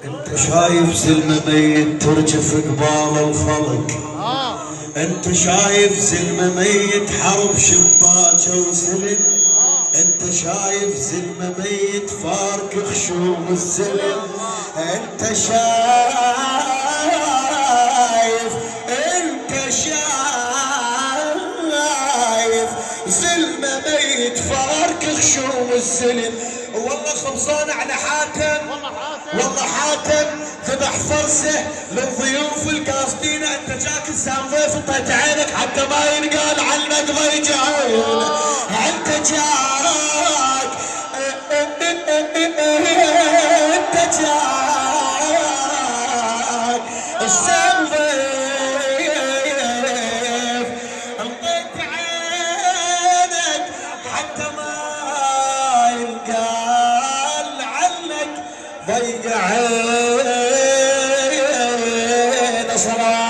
انت شايف زلمة ميت ترجف قبال الخلق، انت شايف زلمة ميت حرب شباكه وسلم، انت شايف زلمة ميت فارق خشوم الزلم، انت شايف زلمة ميت فارق خشوم الزلم. والله خبصان على حاتم، والله حاتم ذبح فرسه للضيوف القاصدين. انت جاك لسان ضيف انطيت عينك حتى ما ينقال عنك ضيج عين. انت جاك لسان ضيف انطيت عينك حتى ما ينقال عنك ضيق عين. صلاة